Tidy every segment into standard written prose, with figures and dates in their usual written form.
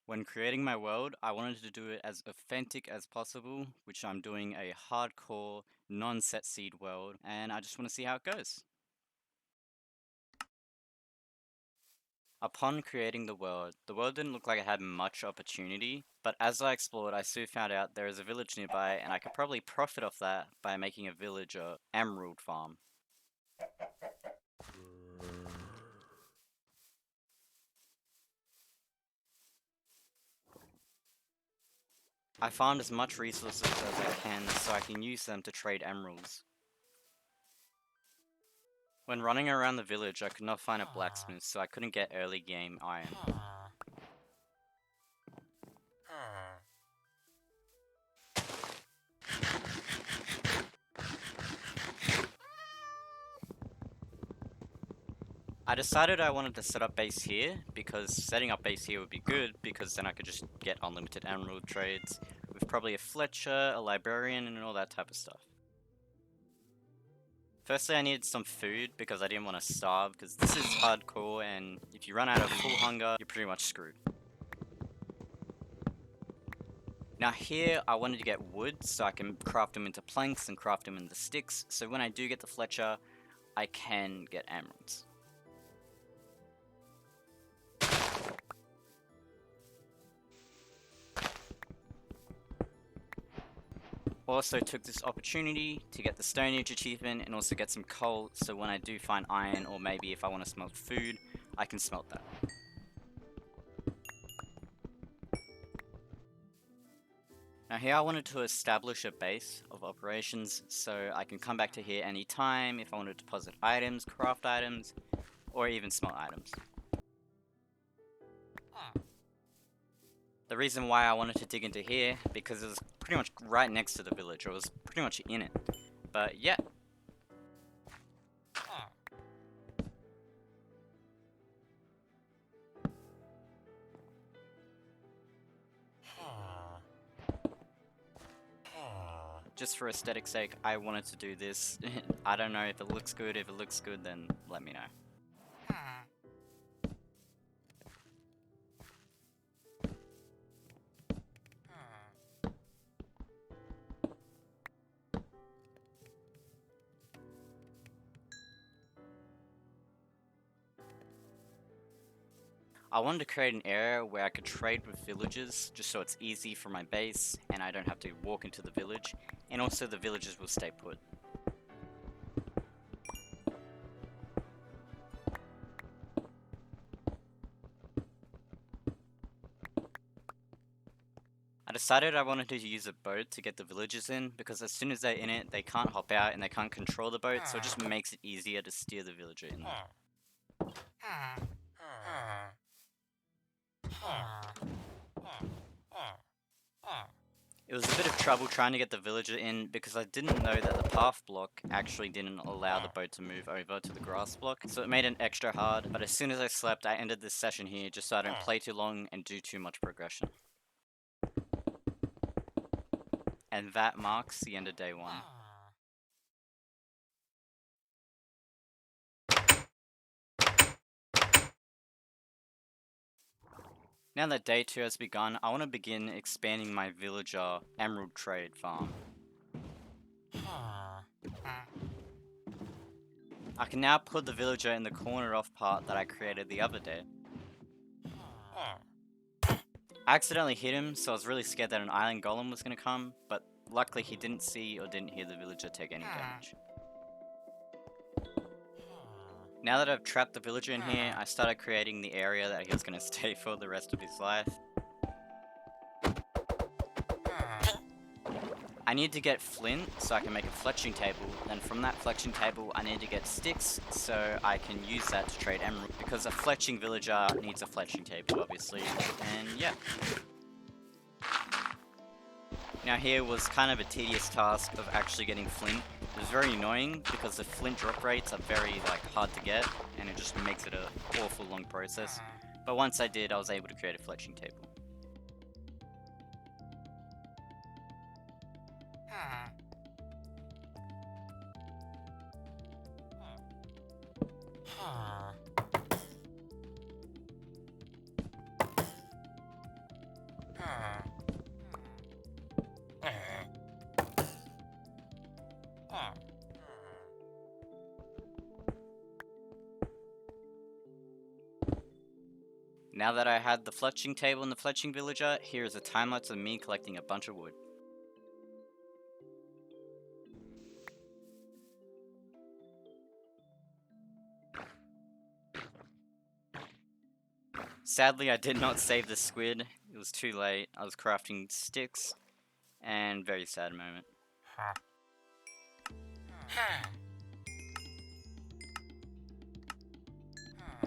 When creating my world, I wanted to do it as authentic as possible, which I'm doing a hardcore, non-set seed world, and I just want to see how it goes. Upon creating the world didn't look like it had much opportunity, but as I explored, I soon found out there is a village nearby, and I could probably profit off that by making a village a emerald farm. I farmed as much resources as I can so I can use them to trade emeralds. When running around the village, I could not find a blacksmith, so I couldn't get early game iron. I decided I wanted to set up base here, because setting up base here would be good, because then I could just get unlimited emerald trades, with probably a Fletcher, a librarian, and all that type of stuff. Firstly, I needed some food, because I didn't want to starve, because this is hardcore, and if you run out of full hunger, you're pretty much screwed. Now here, I wanted to get wood, so I can craft them into planks and craft them into sticks, so when I do get the Fletcher, I can get emeralds. Also took this opportunity to get the Stone Age achievement and also get some coal, so when I do find iron, or maybe if I want to smelt food, I can smelt that. Now here I wanted to establish a base of operations, so I can come back to here anytime if I want to deposit items, craft items, or even smelt items. The reason why I wanted to dig into here, because it was pretty much right next to the village, or it was pretty much in it. But yeah. Just for aesthetic sake, I wanted to do this. I don't know if it looks good. If it looks good, then let me know. I wanted to create an area where I could trade with villagers, just so it's easy for my base, and I don't have to walk into the village, and also the villagers will stay put. I decided I wanted to use a boat to get the villagers in, because as soon as they're in it, they can't hop out and they can't control the boat, so it just makes it easier to steer the villager in there. It was a bit of trouble trying to get the villager in because I didn't know that the path block actually didn't allow the boat to move over to the grass block, so it made it extra hard, but as soon as I slept, I ended this session here just so I don't play too long and do too much progression. And that marks the end of day 1. Now that day 2 has begun, I want to begin expanding my villager emerald trade farm. I can now put the villager in the cornered off part that I created the other day. I accidentally hit him, so I was really scared that an island golem was going to come, but luckily he didn't see or didn't hear the villager take any damage. Now that I've trapped the villager in here, I started creating the area that he was going to stay for the rest of his life. I need to get flint so I can make a fletching table, and from that fletching table I need to get sticks so I can use that to trade emerald, because a fletching villager needs a fletching table obviously, and yeah. Now here was kind of a tedious task of actually getting flint. It was very annoying because the flint drop rates are very hard to get, and it just makes it an awful long process. But once I did, I was able to create a fletching table. Now that I had the fletching table and the fletching villager, here is a time-lapse of me collecting a bunch of wood. Sadly, I did not save the squid. It was too late. I was crafting sticks, and very sad moment.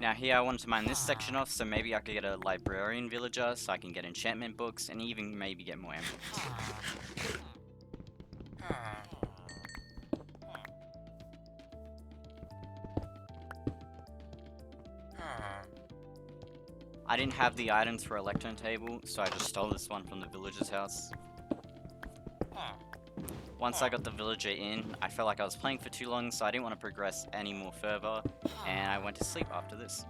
Now here I wanted to mine this section off, so maybe I could get a librarian villager, so I can get enchantment books, and even maybe get more emeralds. I didn't have the items for a lectern table, so I just stole this one from the villager's house. Once I got the villager in, I felt like I was playing for too long, so I didn't want to progress any more further, and I went to sleep after this.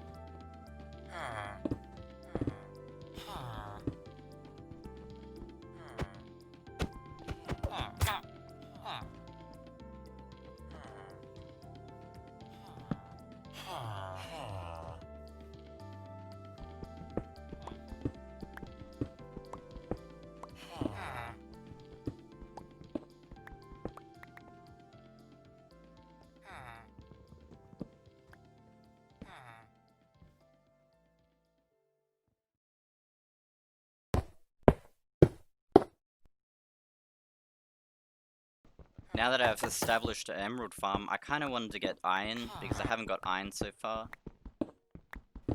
Now that I've established an emerald farm, I kind of wanted to get iron, because I haven't got iron so far.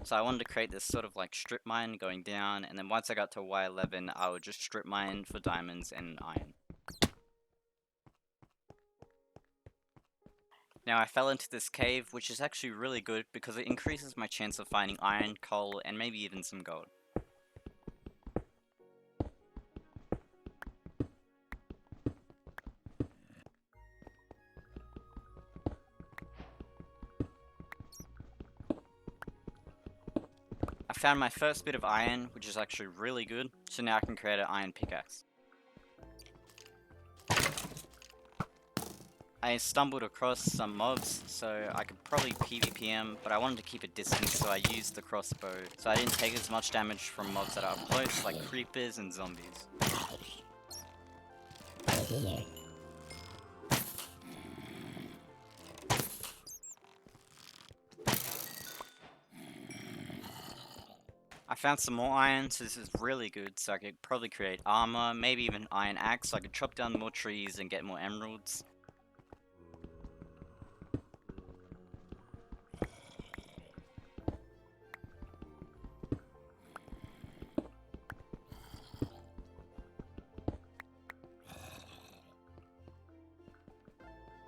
So I wanted to create this sort of like strip mine going down, and then once I got to Y11, I would just strip mine for diamonds and iron. Now I fell into this cave, which is actually really good because it increases my chance of finding iron, coal, and maybe even some gold. I found my first bit of iron, which is actually really good, so now I can create an iron pickaxe. I stumbled across some mobs, so I could probably PvP them, but I wanted to keep a distance, so I used the crossbow, so I didn't take as much damage from mobs that are up close, like creepers and zombies. I found some more iron, so this is really good, so I could probably create armor, maybe even iron axe, so I could chop down more trees and get more emeralds.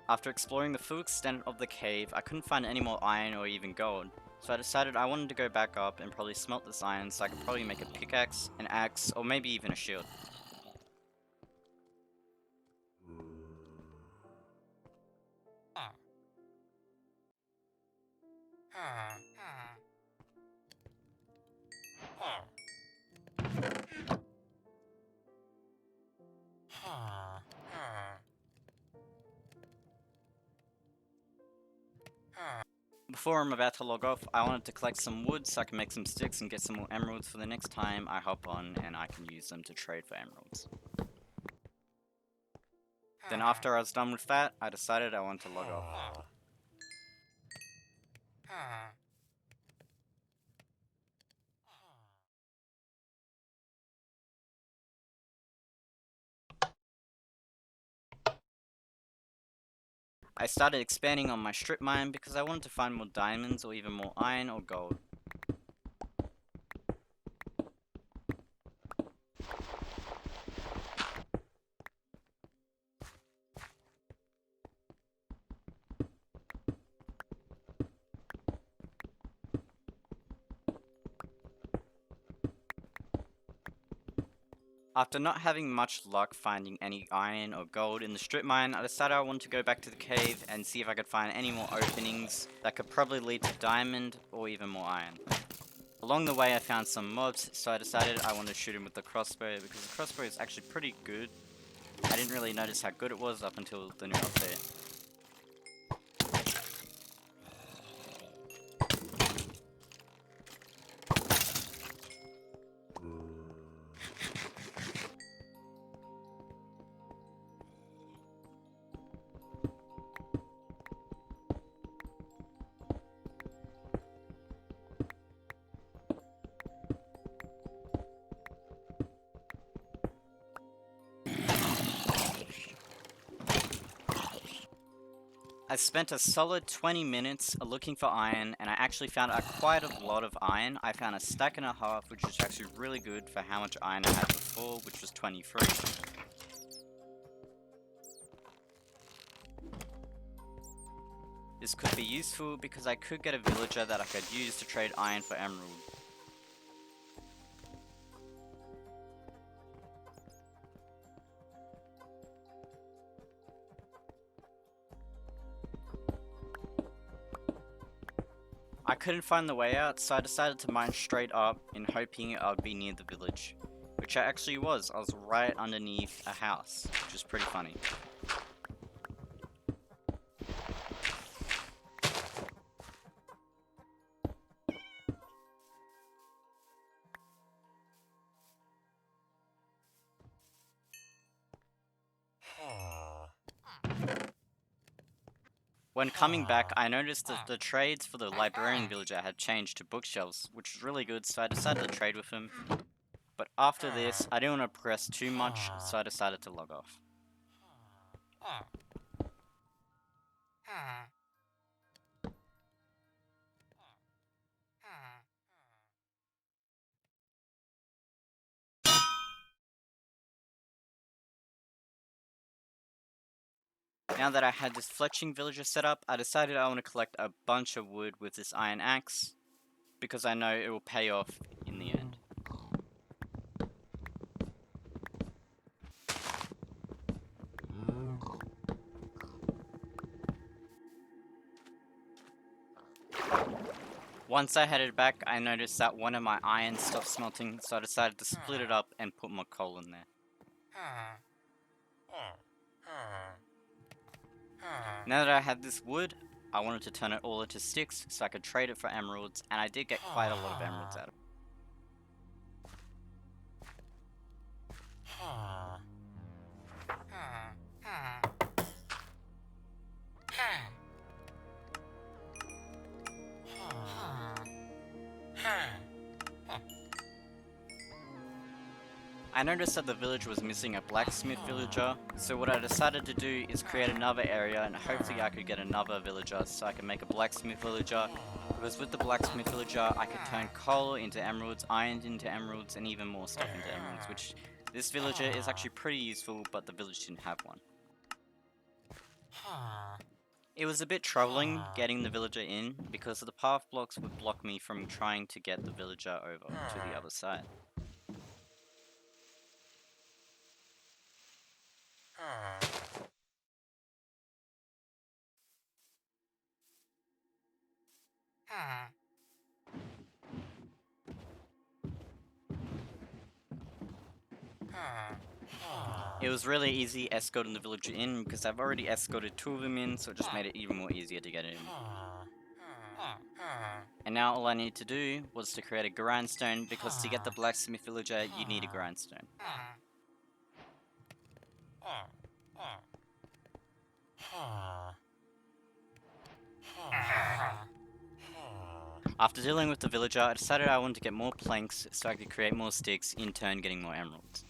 After exploring the full extent of the cave, I couldn't find any more iron or even gold, so I decided I wanted to go back up and probably smelt this iron so I could probably make a pickaxe, an axe, or maybe even a shield. Before I'm about to log off, I wanted to collect some wood so I can make some sticks and get some more emeralds for the next time I hop on and I can use them to trade for emeralds. Then after I was done with that, I decided I wanted to log off. I started expanding on my strip mine because I wanted to find more diamonds or even more iron or gold. After not having much luck finding any iron or gold in the strip mine, I decided I wanted to go back to the cave and see if I could find any more openings that could probably lead to diamond or even more iron. Along the way I found some mobs, so I decided I wanted to shoot him with the crossbow because the crossbow is actually pretty good. I didn't really notice how good it was up until the new update. spent a solid 20 minutes looking for iron, and I actually found quite a lot of iron. I found a stack and a half, which was actually really good for how much iron I had before, which was 23. This could be useful because I could get a villager that I could use to trade iron for emerald. I couldn't find the way out, so I decided to mine straight up in hoping I would be near the village. Which I actually was. I was right underneath a house, which is pretty funny. When coming back, I noticed that the trades for the librarian villager had changed to bookshelves, which was really good, so I decided to trade with him. But after this, I didn't want to press too much, so I decided to log off. Now that I had this fletching villager set up, I decided I want to collect a bunch of wood with this iron axe, because I know it will pay off in the end. Once I headed back, I noticed that one of my iron stopped smelting, so I decided to split it up and put more coal in there. Now that I had this wood, I wanted to turn it all into sticks so I could trade it for emeralds, and I did get quite a lot of emeralds out of it. I noticed that the village was missing a blacksmith villager, so what I decided to do is create another area and hopefully I could get another villager so I can make a blacksmith villager, because with the blacksmith villager I could turn coal into emeralds, iron into emeralds, and even more stuff into emeralds, which this villager is actually pretty useful, but the village didn't have one. It was a bit troubling getting the villager in, because the path blocks would block me from trying to get the villager over to the other side. It was really easy escorting the villager in because I've already escorted 2 of them in, so it just made it even more easier to get in. And now all I needed to do was to create a grindstone, because to get the blacksmith villager you need a grindstone. After dealing with the villager, I decided I wanted to get more planks so I could create more sticks, in turn getting more emeralds.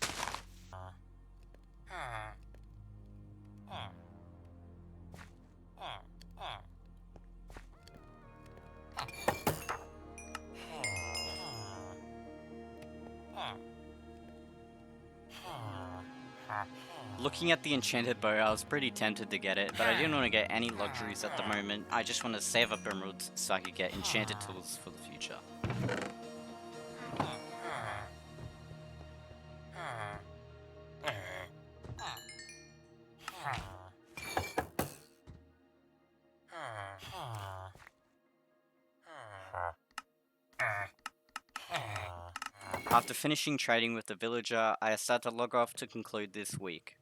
Looking at the enchanted bow, I was pretty tempted to get it, but I didn't want to get any luxuries at the moment. I just wanted to save up emeralds so I could get enchanted tools for the future. After finishing trading with the villager, I decided to log off to conclude this week.